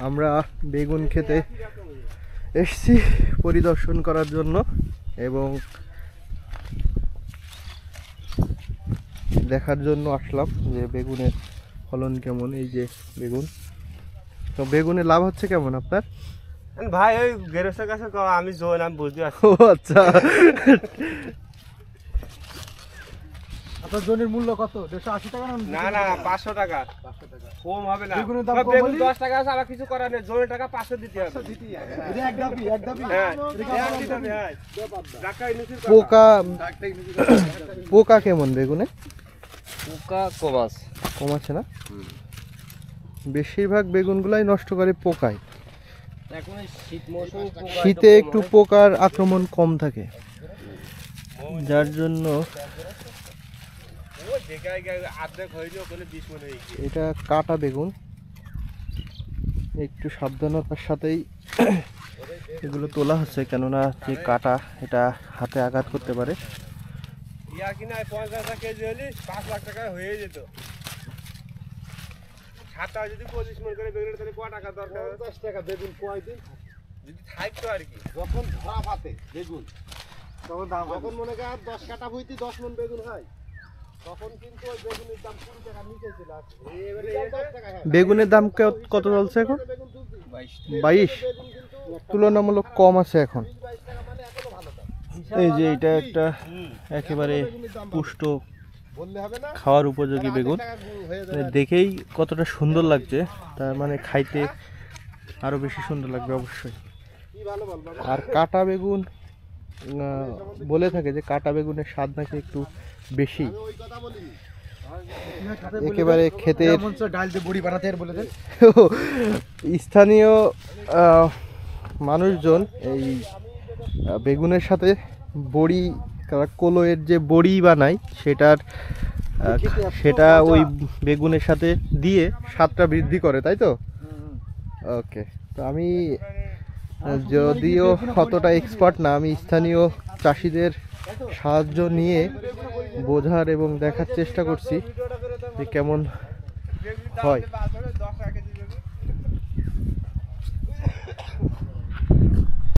আমরা বেগুন খেতে এসেছি পরিদর্শন করার জন্য এবং দেখার জন্য আসলাম যে বেগুনের ফলন কেমন। এই যে বেগুন, তো বেগুনের লাভ হচ্ছে কেমন আপনার? ভাই ওই গেরস্তের কাছে আমি জোন আমি বুঝতে পারছি। ও আচ্ছা, আপনার জনের মূল্য কত? 180 টাকা না না 500 টাকা কম হবে না। বেগুনের দাম কম বেগুন হলে? 10 টাকা আছে, আবার কিছু করার নেই, জনের টাকা 500 দিতে হবে। এটা এক দাবি হ্যাঁ দিতে হবে। হ্যাঁ টাকা ইনভেস্ট করা। পোকা কেমন বেগুনে? পোকা কম আছে। কম আছে না? বেশিরভাগ বেগুনগুলাই নষ্ট করে পোকায়। এখন এই শীত মৌসুমে পোকা শীতে একটু পোকার আক্রমণ কম থাকে, যার জন্য ও দেখাই অর্ধেক হইলো বলে 20 মণ হয়ে গেছে। এটা কাটা বেগুন, একটু সাবধানতার সাথেই এগুলো তোলা হচ্ছে, কেননা যে কাটা এটা হাতে আঘাত করতে পারে। ইয়া কিনা 50 কেজি হলে 5 লাখ টাকা হয়ে যেত। ছাতা যদি 25 মণ করে বেগুন তাহলে কত টাকা দরকার? 50 টাকা বেগুন কয়দিন যদি থাকতো আর কি। যখন ধরা পাতে বেগুন তখন দাম, যখন মনে করেন 10 কাটা বইতে 10 মণ বেগুন হয়, তখন কিন্তু ওই বেগুনের দাম 20 টাকা নিচে ছিল। এবারে 10 টাকা হয়। বেগুনের দাম কত চলছে এখন? বেগুন তুলছি 22। বেগুন কিন্তু তুলনামূলক কম আছে এখন। 22 টাকা মানে এখনো ভালো দাম। এই যে এটা একটা একেবারে পুষ্ট বললে হবে না, খাওয়ার উপযোগী বেগুন, টাকা হয়ে যাবে। দেখেই কতটা সুন্দর লাগছে, তার মানে খাইতে আরো বেশি সুন্দর লাগবে অবশ্যই। কি ভালো বলবো আর কাটা বেগুন বলে থাকে যে কাটা বেগুনের স্বাদ নাকি একটু বেশি, ওই কথা বলিনি। একেবারে ক্ষেতের ডাল দিয়ে বড়ি বানাতে আর বলে দেন। স্থানীয় মানুষজন এই বেগুনের সাথে বড়ি, কলইয়ের যে বড়ি বানায় সেটা ওই বেগুনের সাথে দিয়ে স্বাদটা বৃদ্ধি করে, তাই তো? ওকে, তো আমি যদিও অতটা এক্সপার্ট না, আমি স্থানীয় চাষিদের সাহায্য নিয়ে বোঝার এবং দেখার চেষ্টা করছি যে কেমন হয়। 10 টাকা কেজি